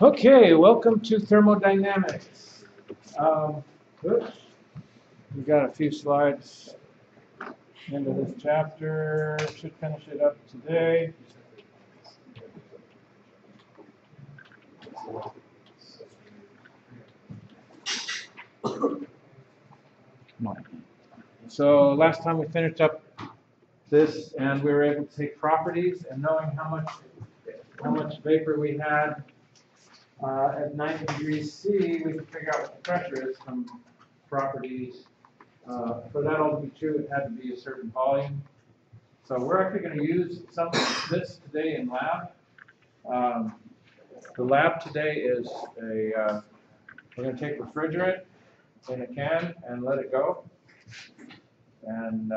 Okay, welcome to Thermodynamics. We've got a few slides into this chapter. Should finish it up today. So last time we finished up this, and we were able to take properties, and knowing how much vapor we had at 90 degrees C, we could figure out what the pressure is from properties. For that all to be true, it had to be a certain volume. So we're actually going to use some of this today in lab. The lab today is we're going to take refrigerant in a can and let it go, and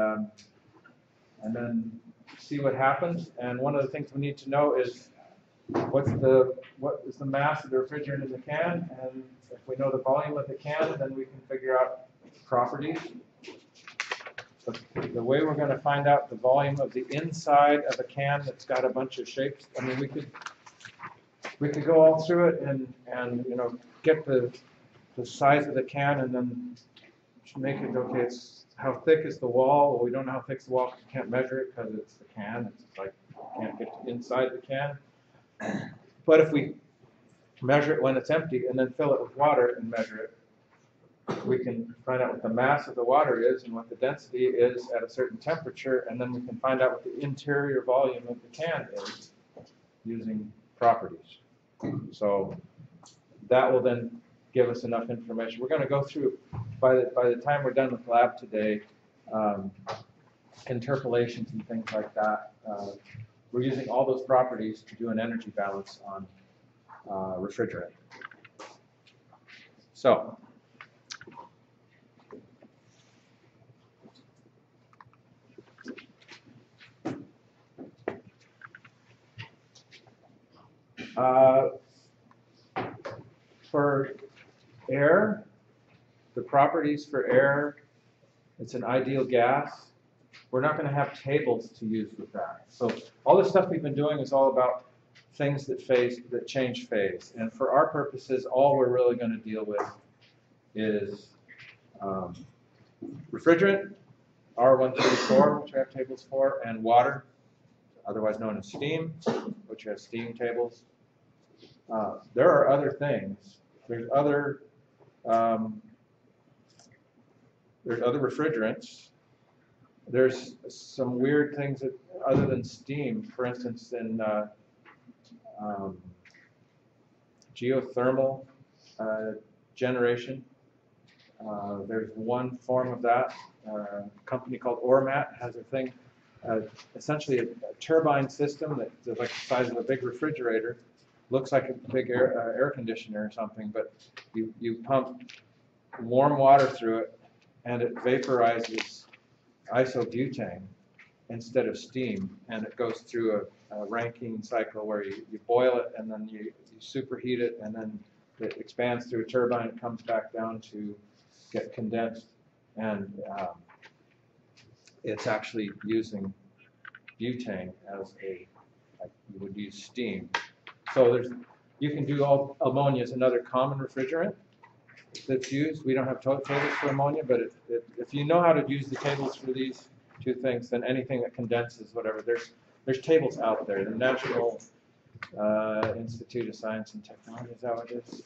then see what happens. And one of the things we need to know is what is the mass of the refrigerant in the can, and if we know the volume of the can, then we can figure out properties. But the way we're going to find out the volume of the inside of a can that's got a bunch of shapes, I mean, we could go all through it and you know, get the size of the can and then make it, okay, it's how thick is the wall? Well, we don't know how thick is the wall because we can't measure it because it's the can. It's like you can't get inside the can. But if we measure it when it's empty and then fill it with water and measure it, we can find out what the mass of the water is and what the density is at a certain temperature, and then we can find out what the interior volume of the can is using properties. So that will then give us enough information. We're going to go through, by the time we're done with lab today, interpolations and things like that. We're using all those properties to do an energy balance on refrigerant. So, for air, the properties for air, it's an ideal gas. We're not going to have tables to use with that. So all the stuff we've been doing is all about things that change phase. And for our purposes, all we're really going to deal with is refrigerant, R134, which we have tables for, and water, otherwise known as steam, which has steam tables. There are other things. There's other refrigerants. There's some weird things that, other than steam, for instance, in geothermal generation. There's one form of that. A company called MET has a thing, essentially a turbine system that's like the size of a big refrigerator. Looks like a big air conditioner or something, but you pump warm water through it, and it vaporizes isobutane instead of steam, and it goes through a Rankine cycle where you boil it and then you superheat it, and then it expands through a turbine. It comes back down to get condensed, and it's actually using butane as like you would use steam. So you can do ammonia is another common refrigerant that's used. We don't have tables for ammonia, but if you know how to use the tables for these two things, then anything that condenses, whatever, there's tables out there. The National Institute of Science and Technology, is that what it is?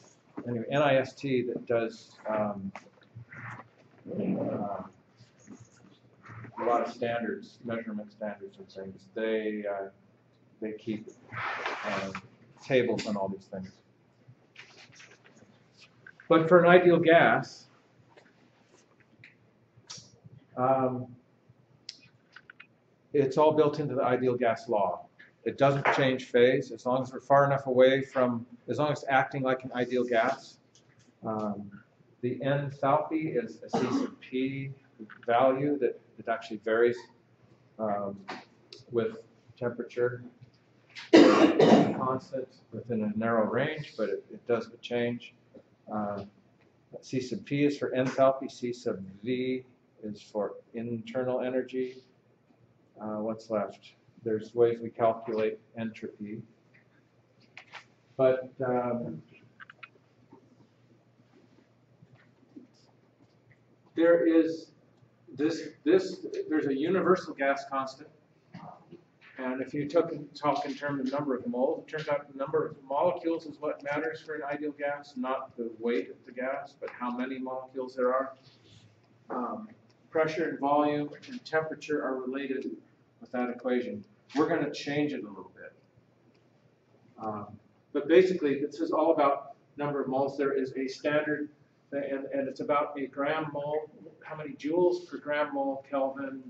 Anyway, NIST that does a lot of standards, measurement standards and things. They keep tables on all these things. But for an ideal gas, it's all built into the ideal gas law. It doesn't change phase as long as we're far enough away from, as long as it's acting like an ideal gas. The enthalpy is a C sub P value that actually varies with temperature. Constant within a narrow range, but it does change. C sub P is for enthalpy, C sub V is for internal energy. What's left? There's ways we calculate entropy. But there is there's a universal gas constant. And if you talk in terms of number of moles, it turns out the number of molecules is what matters for an ideal gas, not the weight of the gas, but how many molecules there are. Pressure and volume and temperature are related with that equation. We're going to change it a little bit. But basically, this is all about number of moles. There is a standard, and it's about a gram mole, how many joules per gram mole Kelvin.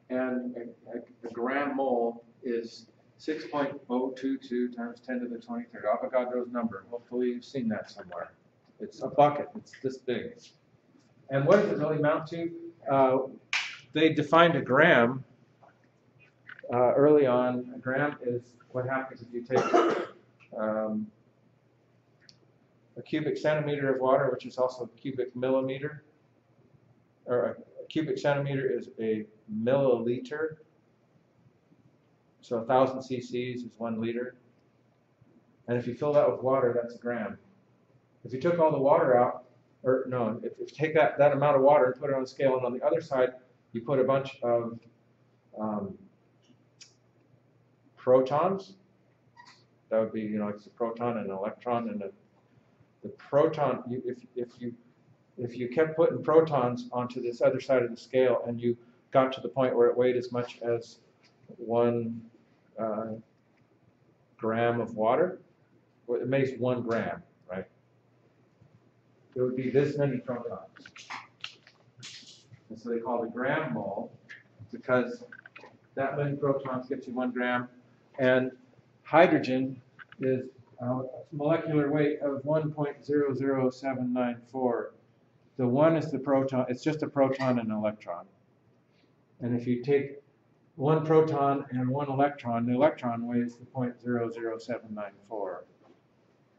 And a gram mole is 6.022 times 10 to the 23rd. Avogadro's number. Hopefully you've seen that somewhere. It's a bucket. It's this big. And what does it really amount to? They defined a gram early on. A gram is what happens if you take a cubic centimeter of water, which is also a cubic millimeter, or a cubic centimeter is a milliliter. So 1,000 cc's is 1 liter. And if you fill that with water, that's a gram. If you took all the water out, or no, if you take that amount of water and put it on a scale, and on the other side, you put a bunch of protons. That would be, you know, it's a proton and an electron, and the proton. If you kept putting protons onto this other side of the scale, and you got to the point where it weighed as much as 1 gram of water, well, it makes 1 gram, right? It would be this many protons. And so they call it a gram mole, because that many protons gets you 1 gram. And hydrogen is a molecular weight of 1.00794. The 1 is the proton. It's just a proton and an electron. And if you take 1 proton and 1 electron, the electron weighs the 0.00794.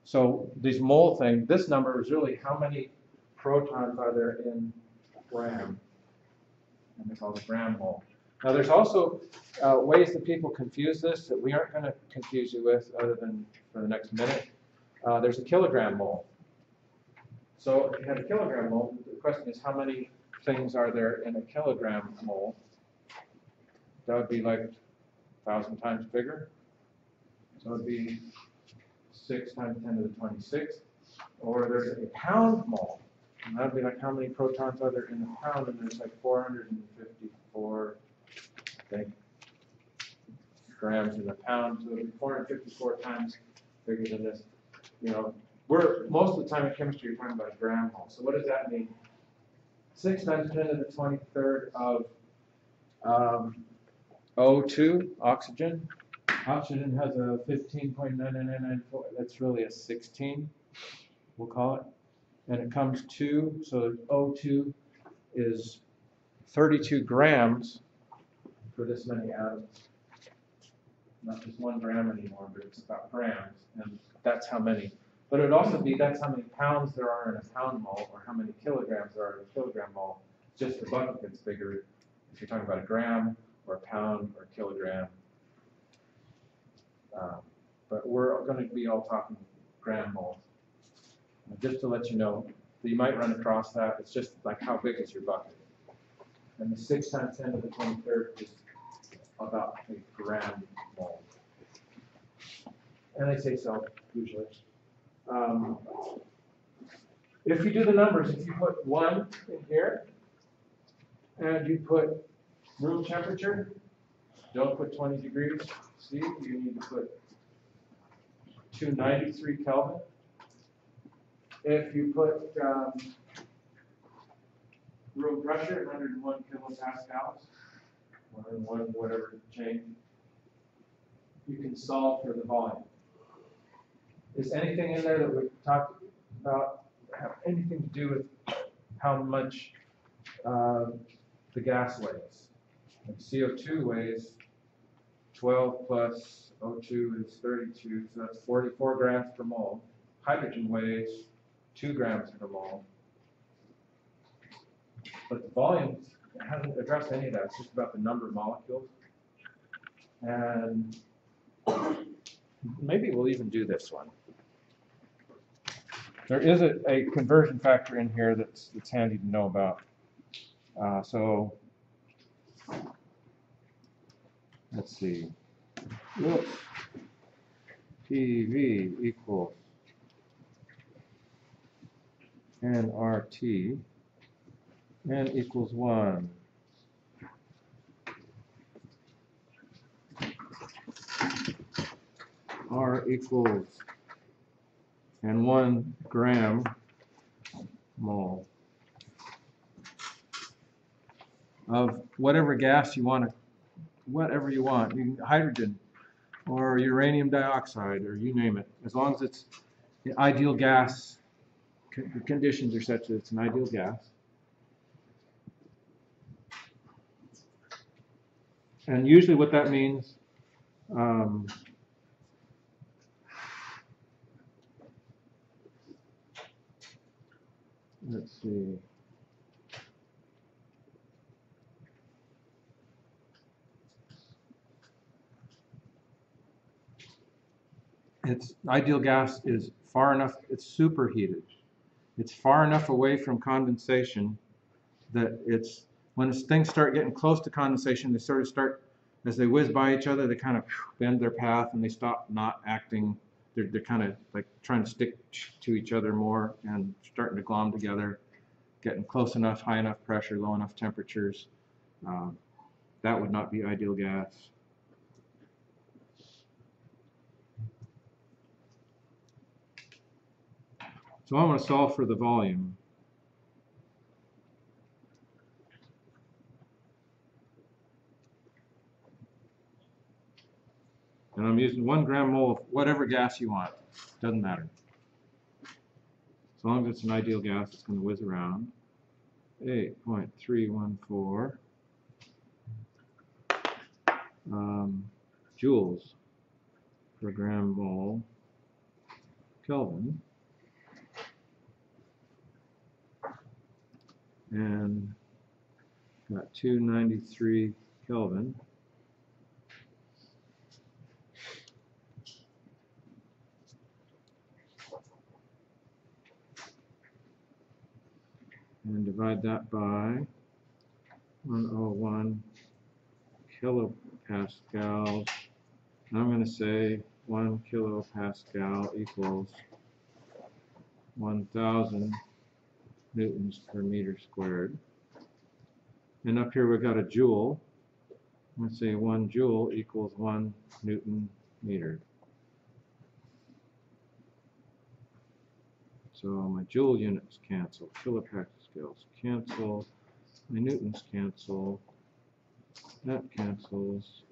So this mole thing, this number is really how many protons are there in a gram, and they call it a gram mole. Now there's also ways that people confuse this that we aren't going to confuse you with, other than for the next minute. There's a kilogram mole. So if you had a kilogram mole, the question is how many things are there in a kilogram mole? That would be like 1,000 times bigger. So it would be 6 times 10 to the 26th. Or there's a pound mole. And that would be like how many protons are there in a pound? And there's like 454, I think, grams in a pound. So it would be 454 times bigger than this. You know, most of the time in chemistry you're talking about a gram mole. So what does that mean? 6 times 10 to the 23rd of O2, oxygen. Oxygen has a 15.9994. That's really a 16, we'll call it. And it comes to, so O2 is 32 grams for this many atoms. Not just 1 gram anymore, but it's about grams, and that's how many. But it would also be, that's how many pounds there are in a pound mole, or how many kilograms there are in a kilogram mole. Just the bucket gets bigger if you're talking about a gram, or a pound, or a kilogram. But we're going to be all talking gram moles. Just to let you know, you might run across that. It's just like how big is your bucket? And the 6 times 10 to the 23rd is about a gram mole. And they say so, usually. If you do the numbers, if you put 1 in here, and you put room temperature, don't put 20 degrees C, you need to put 293 Kelvin. If you put room pressure, 101 kilopascals, 101 whatever change, you can solve for the volume. Is anything in there that we've talked about have anything to do with how much the gas weighs? And CO2 weighs 12 plus O2 is 32, so that's 44 grams per mole. Hydrogen weighs 2 grams per mole. But the volume hasn't addressed any of that. It's just about the number of molecules. And maybe we'll even do this one. There is a conversion factor in here that's handy to know about. So let's see. Whoops. PV equals nRT, n equals 1. R equals, and 1 gram mole of whatever gas you want, whatever you want, hydrogen or uranium dioxide, or you name it, as long as it's the ideal gas, the conditions are such that it's an ideal gas. And usually what that means, let's see. Its ideal gas is far enough, it's superheated. It's far enough away from condensation that it's, when things start getting close to condensation, they sort of start, as they whiz by each other, they kind of bend their path and they stop not acting. They're kind of like trying to stick to each other more and starting to glom together, getting close enough, high enough pressure, low enough temperatures. That would not be ideal gas. So I want to solve for the volume. And I'm using 1 gram mole of whatever gas you want. Doesn't matter. As long as it's an ideal gas, it's going to whiz around. 8.314 joules per gram mole Kelvin. And got 293 Kelvin. And divide that by 101 kilopascals. And I'm going to say 1 kilopascal equals 1,000 newtons per meter squared. And up here we've got a joule. Let's say 1 joule equals 1 newton meter. So my joule units cancel, kilopascals cancel, my newtons cancel, that cancels,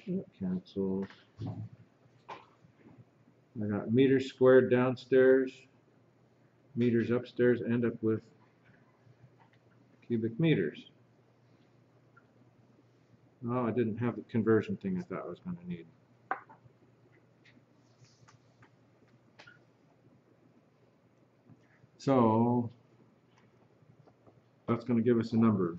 that cancels. I got meters squared downstairs, meters upstairs, end up with cubic meters. Oh, I didn't have the conversion thing I thought I was going to need. So that's going to give us a number.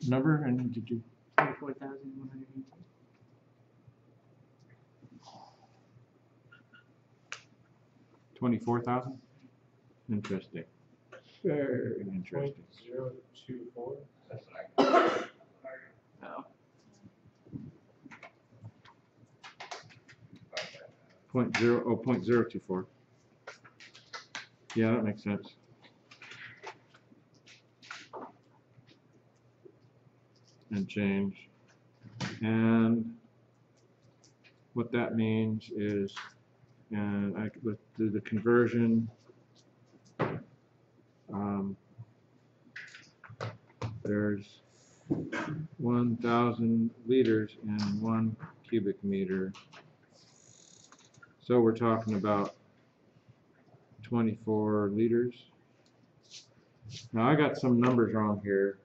Number, and did you? 24,118. 24,000? Interesting. Very interesting. 0.024. That's No. 0.024. Yeah, that makes sense. And change. And what that means is, and I could do the conversion. There's 1,000 liters in 1 cubic meter. So we're talking about 24 liters. Now I got some numbers wrong here.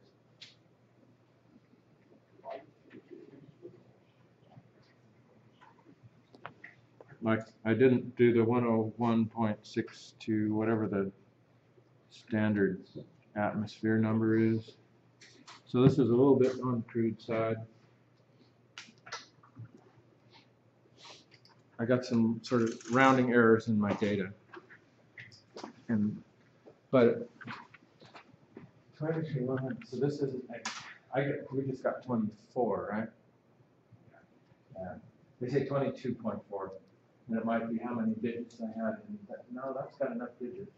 Like I didn't do the 101.62, whatever the standard atmosphere number is. So this is a little bit on the crude side. I got some sort of rounding errors in my data. But 21, so this isn't, we just got 24, right? Yeah. They say 22.4, and it might be how many digits I had. No, that's got enough digits.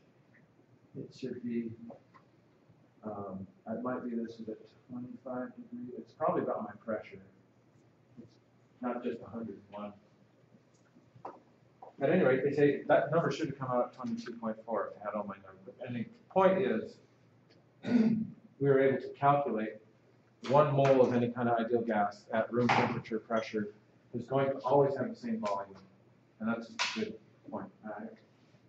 It should be, it might be this is at 25 degrees. It's probably about my pressure. It's not just 101. At any rate, they say that number should have come out at 22.4 if I had all my numbers. And the point is, we were able to calculate 1 mole of any kind of ideal gas at room temperature pressure is going to always have the same volume. And that's a good point.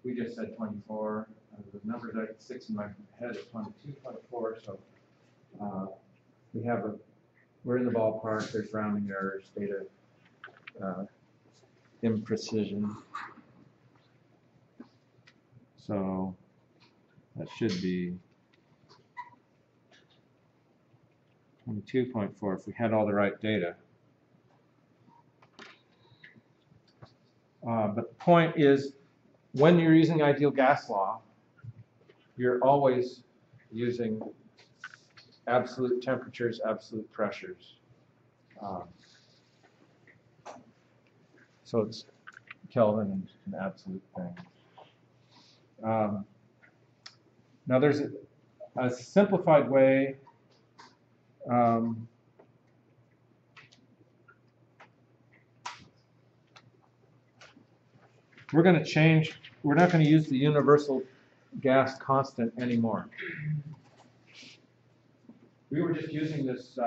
We just said 24. The numbers I six in my head is 22.4. So we're in the ballpark. There's rounding errors, data imprecision. So that should be 22.4 if we had all the right data. But the point is, when you're using ideal gas law, you're always using absolute temperatures, absolute pressures. So it's Kelvin and an absolute thing. Now there's a simplified way. We're going to change. We're not going to use the universal gas constant anymore. We were just using this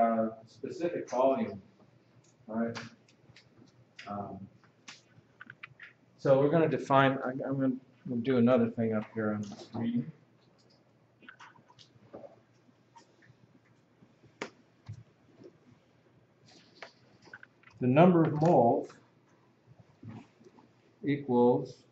specific volume, all right? So we're going to define. I'm going to do another thing up here on the screen. The number of moles equals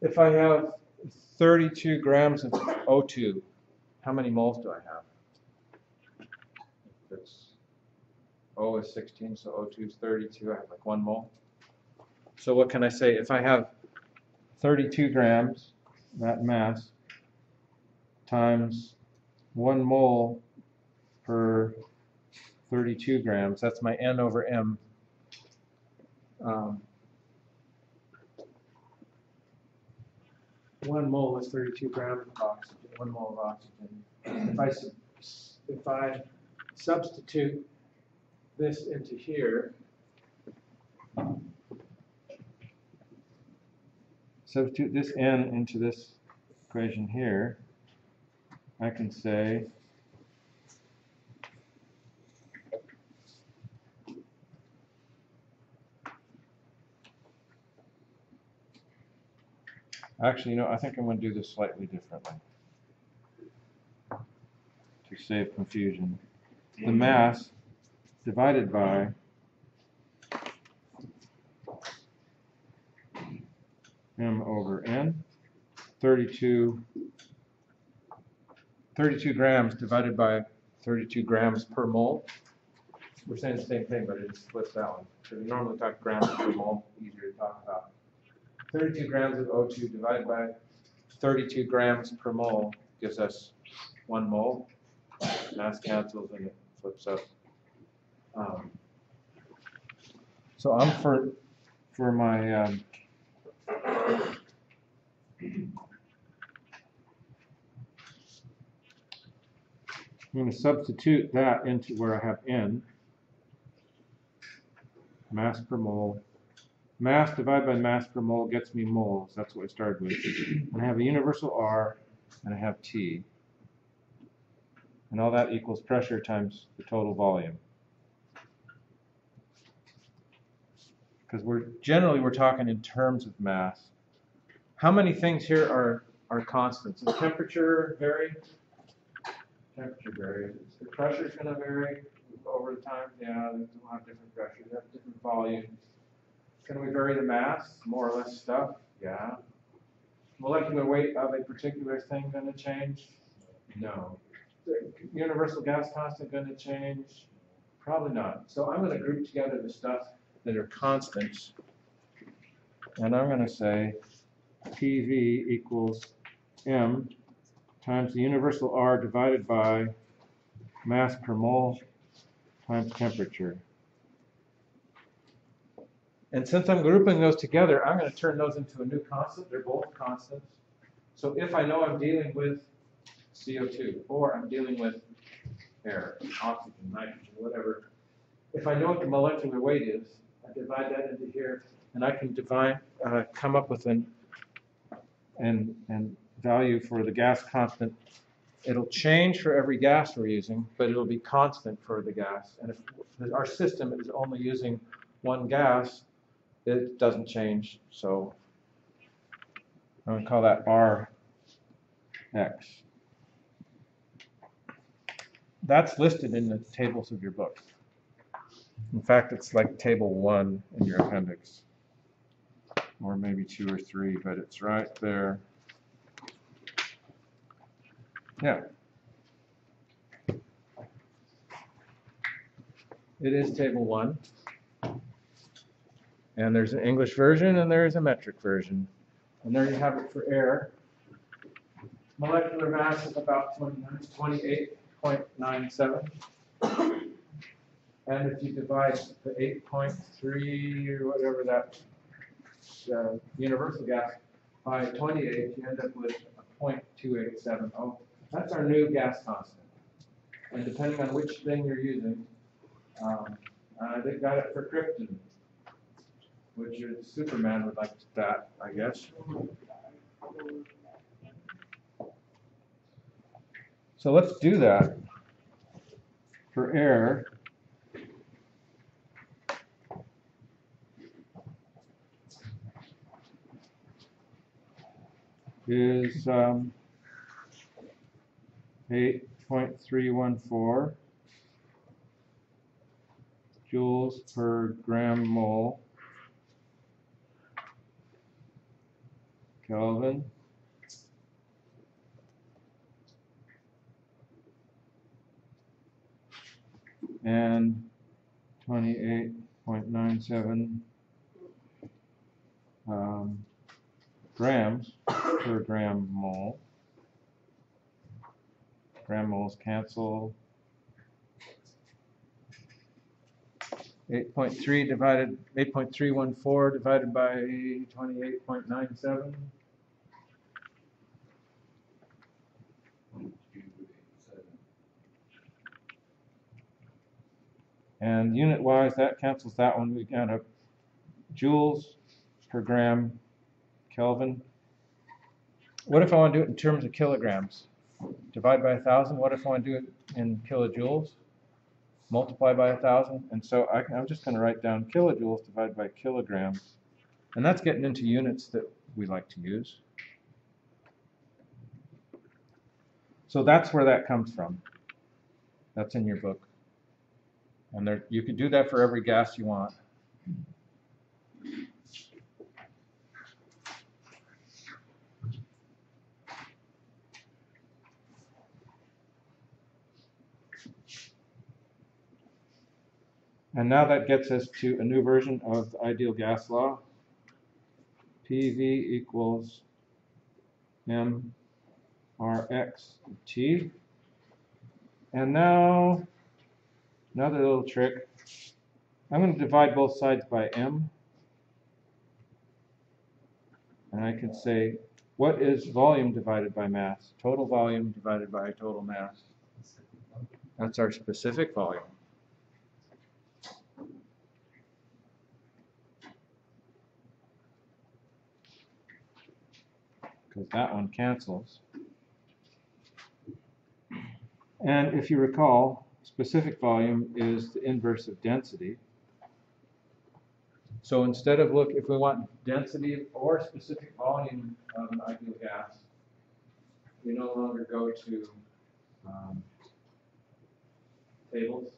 if I have 32 grams of O2, how many moles do I have? It's O is 16, so O2 is 32. I have like 1 mole. So what can I say? If I have 32 grams, that mass, times 1 mole per 32 grams, that's my N over M. 1 mole is 32 grams of oxygen, 1 mole of oxygen. If I substitute this into here, substitute this N into this equation here, I can say actually, you know, I think I'm going to do this slightly differently to save confusion. The mass divided by M over N, 32 grams divided by 32 grams per mole. We're saying the same thing, but it just splits that one. So we normally talk grams per mole, easier to talk about. 32 grams of O2 divided by 32 grams per mole gives us 1 mole. Mass cancels and it flips up. So I'm for my I'm going to substitute that into where I have N, mass per mole, Mass divided by mass per mole gets me moles. That's what I started with. And I have a universal R, and I have T. And all that equals pressure times the total volume. Because we're talking in terms of mass. How many things here are constants? Does temperature vary? Temperature varies. The pressure is going to vary over the time. Yeah, we'll have different pressures, have different volumes. Can we vary the mass? More or less stuff? Yeah. Molecular weight of a particular thing going to change? No. The universal gas constant going to change? Probably not. So I'm going to group together the stuff that are constants. And I'm going to say PV equals M times the universal R divided by mass per mole times temperature. And since I'm grouping those together, I'm going to turn those into a new constant. They're both constants. So if I know I'm dealing with CO2, or I'm dealing with air, oxygen, nitrogen, whatever, if I know what the molecular weight is, I divide that into here, and I can come up with an value for the gas constant. It'll change for every gas we're using, but it'll be constant for the gas. And if our system is only using one gas, it doesn't change. So I'm going to call that Rx. That's listed in the tables of your book. In fact, it's like table 1 in your appendix, or maybe 2 or 3, but it's right there. Yeah. It is table 1. And there's an English version and there's a metric version. And there you have it for air. Molecular mass is about 28.97. And if you divide the 8.3 or whatever that universal gas by 28, you end up with a 0.2870. That's our new gas constant. And depending on which thing you're using, they've got it for krypton, which Superman would like that, I guess. So let's do that for air. Is 8.314 joules per gram mole Kelvin. And 28.97 grams per gram mole. Gram moles cancel. 8.314 divided by 28.97. And unit-wise, that cancels that one. We got up joules per gram Kelvin. What if I want to do it in terms of kilograms? Divide by 1,000. What if I want to do it in kilojoules? Multiply by 1,000. And so I'm just going to write down kilojoules divided by kilograms. And that's getting into units that we like to use. So that's where that comes from. That's in your book. And there, you could do that for every gas you want. And now that gets us to a new version of the ideal gas law. PV equals M Rx T. And now, another little trick. I'm going to divide both sides by M. And I can say, what is volume divided by mass? Total volume divided by total mass. That's our specific volume. because that one cancels. And if you recall, specific volume is the inverse of density. So instead of if we want density or specific volume of an ideal gas, we no longer go to tables.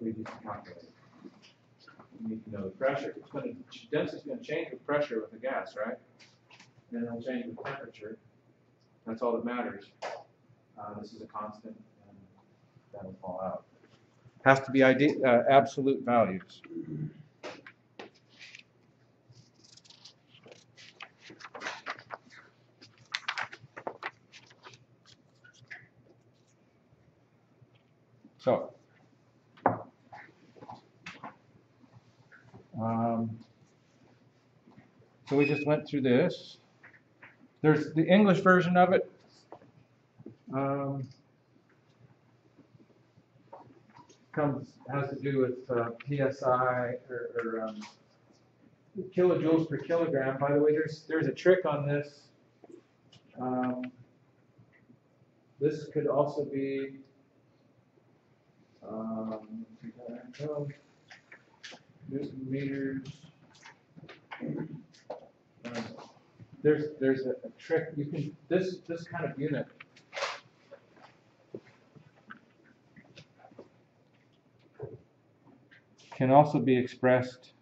We just calculate. You need to know the pressure. Density is going to change with pressure with the gas, right? And it'll change with temperature. That's all that matters. This is a constant, and that will fall out. Has to be absolute values. So, so we just went through this. There's the English version of it. Has to do with PSI or kilojoules per kilogram. By the way, there's a trick on this. This could also be Newton meters. There's a trick. You can this kind of unit. Can also be expressed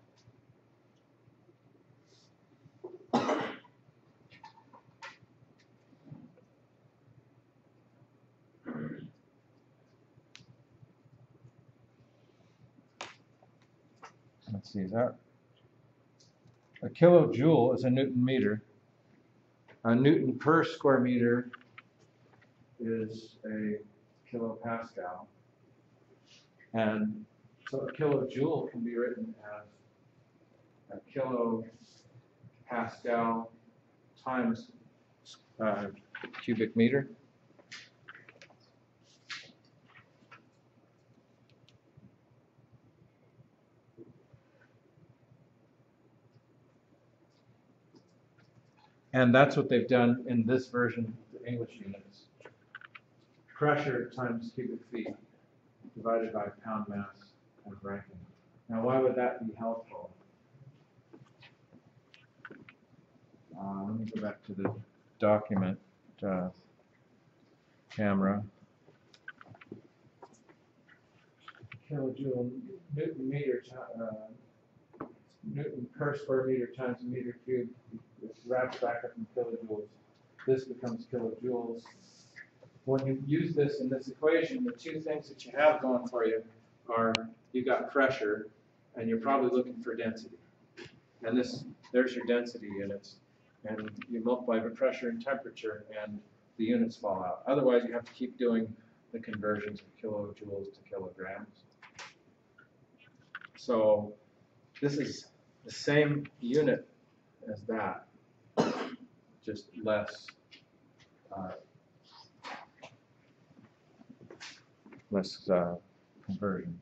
let's see, is that a kilojoule is a Newton meter. A Newton per square meter is a kilopascal. And so a kilojoule can be written as a kilopascal times cubic meter. And that's what they've done in this version, the English units. Pressure times cubic feet divided by pound mass of Rankine. Now, why would that be helpful? Let me go back to the document camera. Kilojoule Newton meter Newton per square meter times a meter cubed. It wraps back up in kilojoules. This becomes kilojoules. When you use this in this equation, the two things that you have going for you are you've got pressure, and you're probably looking for density. And there's your density units. And you multiply by pressure and temperature, and the units fall out. Otherwise, you have to keep doing the conversions of kilojoules to kilograms. So this is the same unit as that, just less conversions.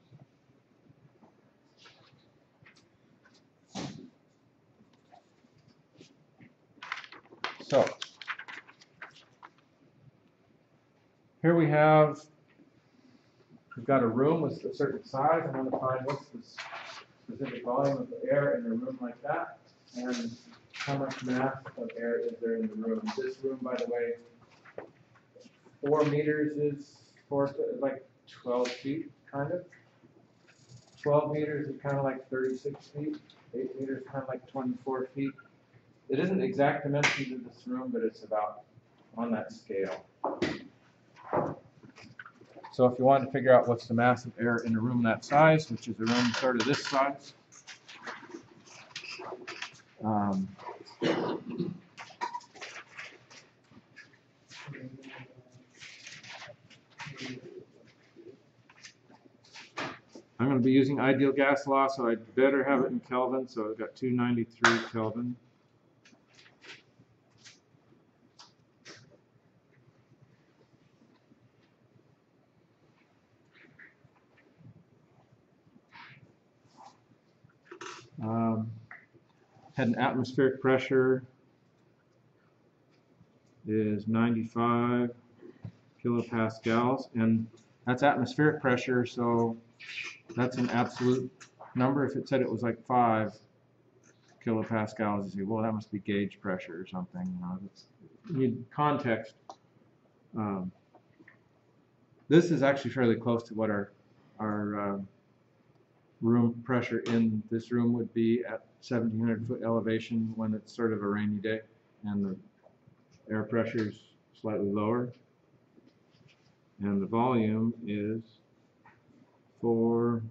So here we've got a room with a certain size. I want to find what's the specific volume of the air in a room like that, and how much mass of air is there in the room. This room, by the way, 4 meters is like 12 feet, kind of. 12 meters is kind of like 36 feet. 8 meters kind of like 24 feet. It isn't the exact dimensions of this room, but it's about on that scale. So if you want to figure out what's the mass of air in a room that size, which is a room sort of this size, I'm going to be using ideal gas law, so I'd better have it in Kelvin. So I've got 293 Kelvin. had an atmospheric pressure is 95 kilopascals, and that's atmospheric pressure, so that's an absolute number. If it said it was like 5 kilopascals, you say, well, that must be gauge pressure or something. You know, you need context. This is actually fairly close to what our room pressure in this room would be at 1,700 foot elevation when it's sort of a rainy day and the air pressure is slightly lower. And the volume is 4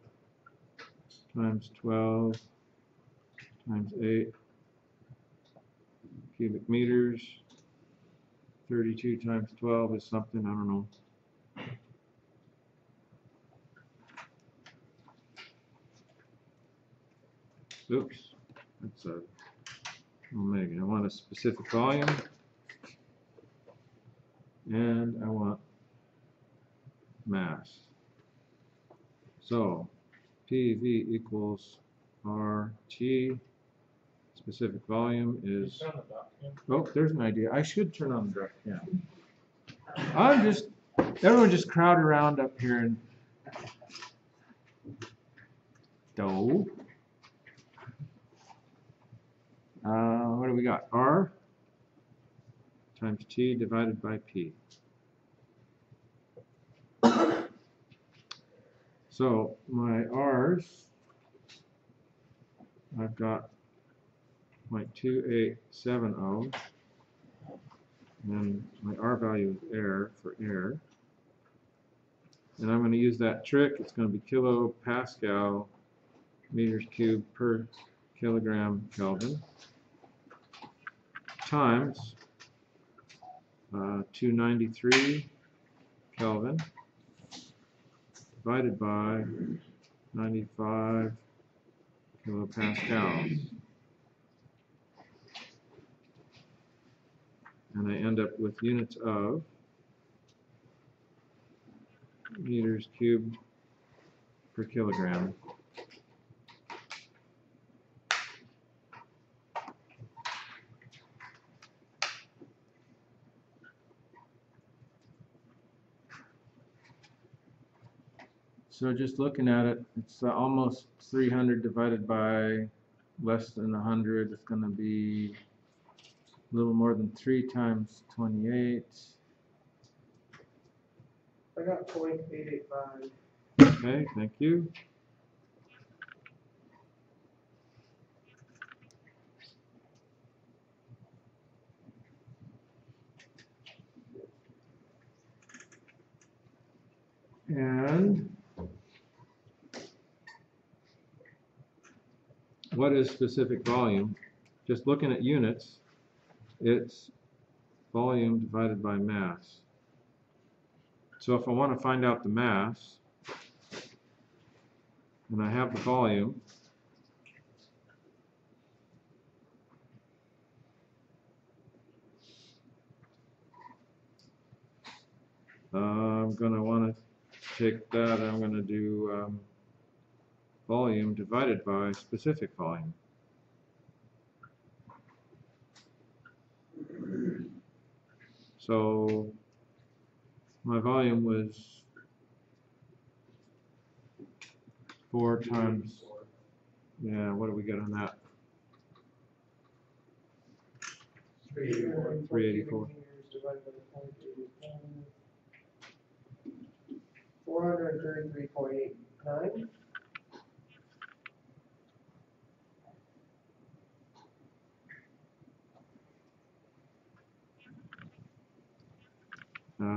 times 12 times 8 cubic meters. 32 times 12 is something, I don't know. Oops, that's a omega. I want a specific volume, and I want mass. So PV equals RT. Specific volume is. Oh, there's an idea. I should turn on the direct cam. Everyone just crowd around up here and do. What do we got? R times T divided by P. So my R's, I've got 0.2870, and my R value is air for air. And I'm going to use that trick. It's going to be kilopascal meters cubed per kilogram Kelvin times 293 Kelvin divided by 95 kilopascals. And I end up with units of meters cubed per kilogram. So just looking at it, it's almost 300 divided by less than 100. It's going to be a little more than 3 times 28. I got 0.885. Okay, thank you. And what is specific volume? Just looking at units, it's volume divided by mass. So if I want to find out the mass, and I have the volume, I'm going to want to take that, I'm going to do volume divided by specific volume. So my volume was 4 times, yeah, what do we get on that? 384. 433.89.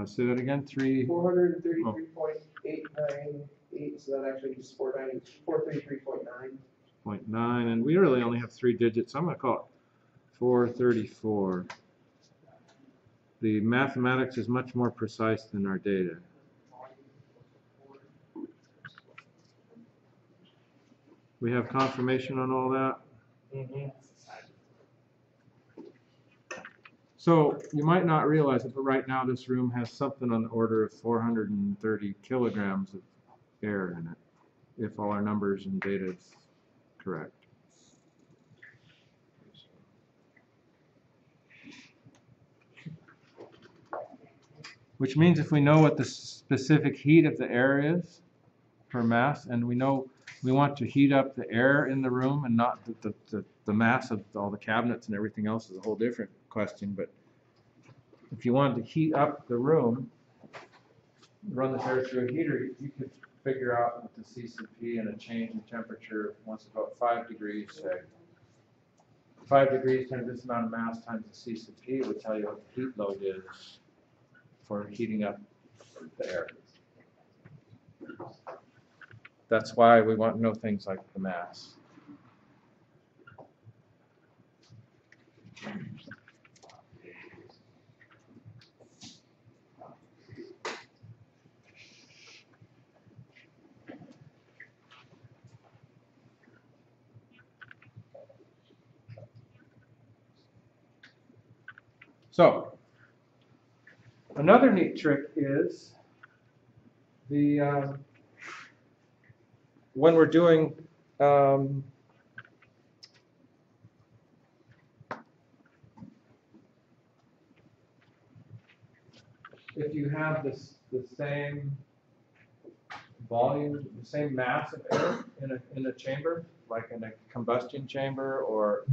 Say that again. 433.898. So that actually is 433.9. 0.9, and we really only have 3 digits. I'm going to call it 434. The mathematics is much more precise than our data. We have confirmation on all that. Mm-hmm. So you might not realize it, but right now this room has something on the order of 430 kilograms of air in it, if all our numbers and data is correct. which means if we know what the specific heat of the air is per mass, and we know we want to heat up the air in the room and not the mass of all the cabinets and everything else is a whole different question, but if you wanted to heat up the room, run this air through a heater, you could figure out with the C sub P and a change in temperature once about 5 degrees, say. 5 degrees times this amount of mass times the C sub P would tell you what the heat load is for heating up the air. That's why we want to know things like the mass. So, another neat trick is the when we're doing if you have the same volume, the same mass of air in a chamber, like in a combustion chamber or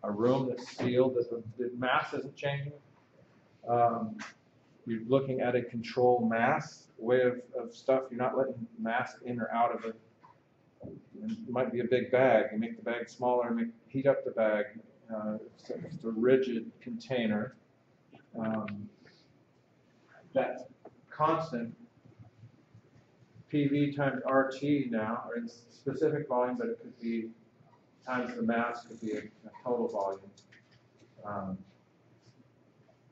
a room that's sealed, that the mass isn't changing. You're looking at a control mass way of stuff. You're not letting mass in or out of it. It might be a big bag. You make the bag smaller, heat up the bag. It's a rigid container. That constant PV times RT now, or it's specific volume, but it could be times the mass, could be a total volume.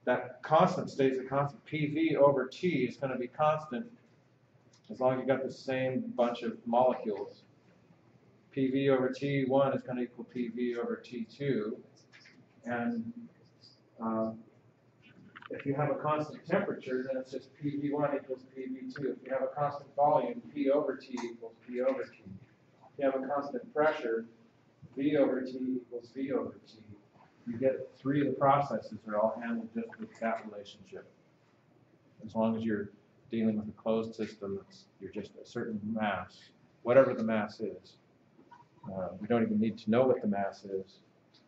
That constant stays a constant. PV over T is going to be constant as long as you got the same bunch of molecules. PV over T1 is going to equal PV over T2. And if you have a constant temperature, then it's just PV1 equals PV2. If you have a constant volume, P over T equals P over T. If you have a constant pressure, V over T equals V over T. You get 3 of the processes are all handled just with that relationship. As long as you're dealing with a closed system, you're just a certain mass, whatever the mass is. We don't even need to know what the mass is.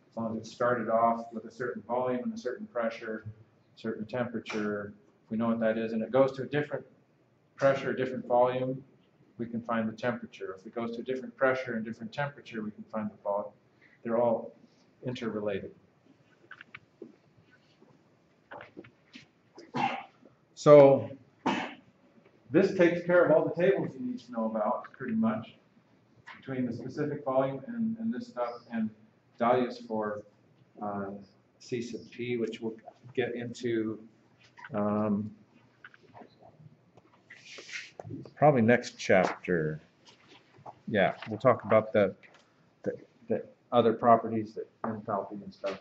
As long as it started off with a certain volume and a certain pressure, certain temperature, we know what that is, and it goes to a different pressure, a different volume, we can find the temperature. If it goes to a different pressure and different temperature, we can find the volume. They're all interrelated. So this takes care of all the tables you need to know about, pretty much, between the specific volume and this stuff, and values for C sub P, which we'll get into probably next chapter. Yeah, we'll talk about the other properties, that enthalpy and stuff.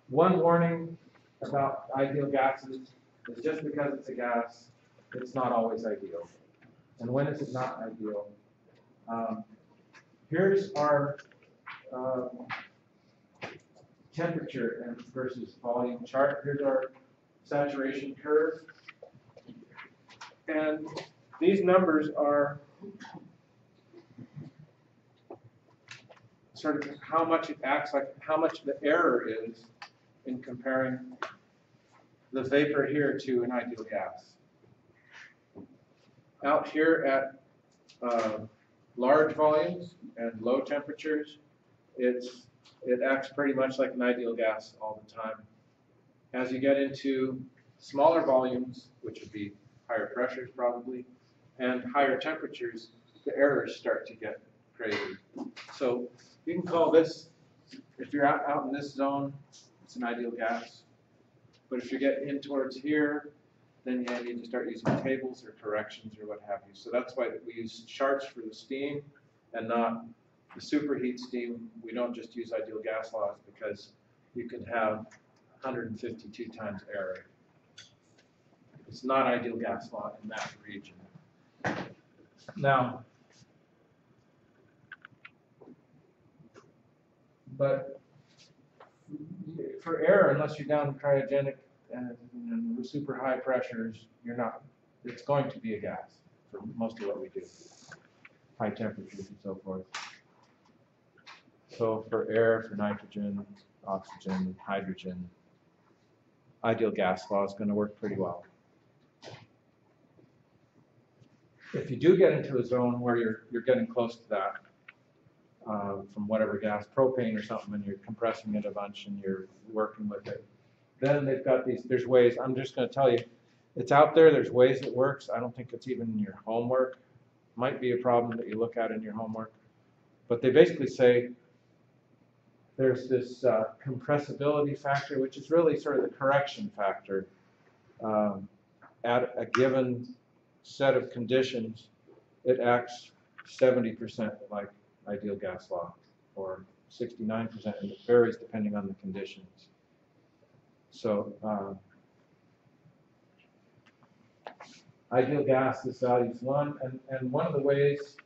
One warning about ideal gases is just because it's a gas, it's not always ideal. And when is it not ideal? Here's our temperature versus volume chart. Here's our saturation curve. And these numbers are sort of how much it acts like, how much the error is in comparing the vapor here to an ideal gas. Out here at large volumes and low temperatures, it acts pretty much like an ideal gas all the time. As you get into smaller volumes, which would be higher pressures probably, and higher temperatures, the errors start to get crazy. So you can call this, if you're out in this zone, it's an ideal gas. But if you get in towards here, then you need to start using tables or corrections or what have you. So that's why we use charts for the steam and not the superheat steam. We don't just use ideal gas laws because you can have 152 times error. It's not ideal gas law in that region. Now, but for air, unless you're down cryogenic and super high pressures, you're not. It's going to be a gas for most of what we do, high temperatures and so forth. So for air, for nitrogen, oxygen, hydrogen, ideal gas law is going to work pretty well. If you do get into a zone where you're getting close to that, from whatever gas, propane or something, and you're compressing it a bunch and you're working with it, then they've got these, there's ways, I'm just going to tell you, it's out there, there's ways it works. I don't think it's even in your homework. Might be a problem that you look at in your homework. But they basically say there's this compressibility factor, which is really sort of the correction factor at a given set of conditions. It acts 70% like ideal gas law, or 69%, and it varies depending on the conditions. So ideal gas, this value is 1, and one of the ways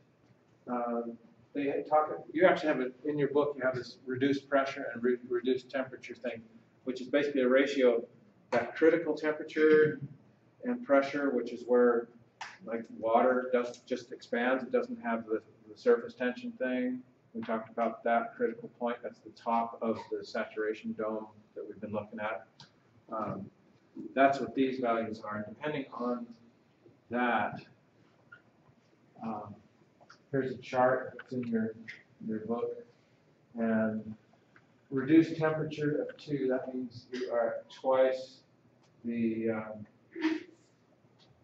they talk, you actually have it in your book, you have this reduced pressure and reduced temperature thing, which is basically a ratio of that critical temperature and pressure, which is where, like, water just expands, it doesn't have the surface tension thing. We talked about that critical point. That's the top of the saturation dome that we've been looking at. That's what these values are. And depending on that, here's a chart that's in your book. And reduced temperature of 2, that means you are at twice the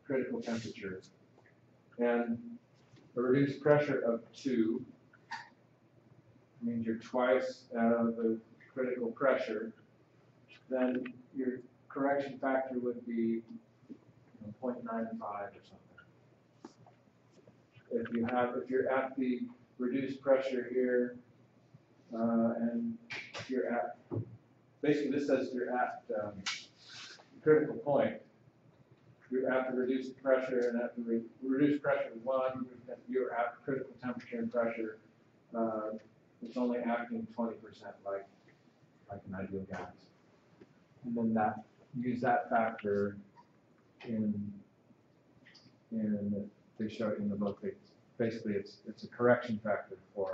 critical temperature. And a reduced pressure of 2 means you're twice the critical pressure. Then your correction factor would be 0.95 or something. If you're at the reduced pressure here, and you're at, basically this says you're at critical point. You're at the reduced pressure, and at the reduced pressure of 1, you're at critical temperature and pressure. It's only acting 20% like an ideal gas. And then use that factor in they show it in the book. Basically, it's a correction factor for.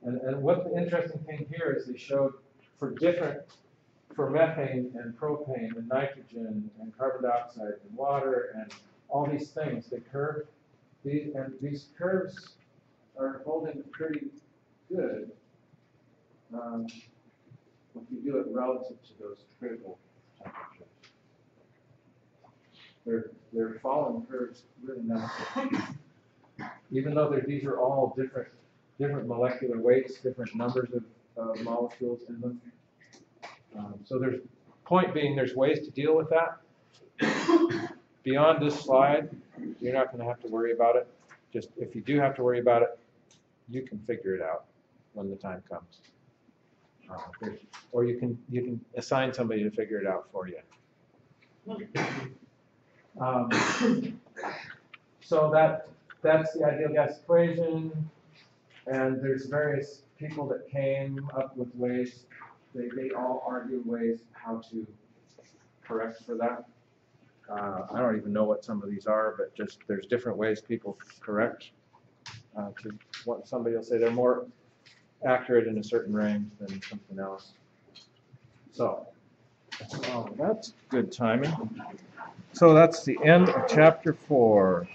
And what the interesting thing here is they showed for methane and propane and nitrogen and carbon dioxide and water and all these things, they curve these curves are holding pretty good if you do it relative to those critical temperatures. They're following curves really nicely. Even though these are all different molecular weights, different numbers of molecules in them. So point being, there's ways to deal with that. Beyond this slide, you're not going to have to worry about it. Just if you do have to worry about it, you can figure it out when the time comes. Or you can assign somebody to figure it out for you. So that's the ideal gas equation, and there's various people that came up with ways. They all argue ways how to correct for that. I don't even know what some of these are, but just there's different ways people correct. To what somebody will say they're more accurate in a certain range than something else. So that's good timing. So that's the end of chapter 4.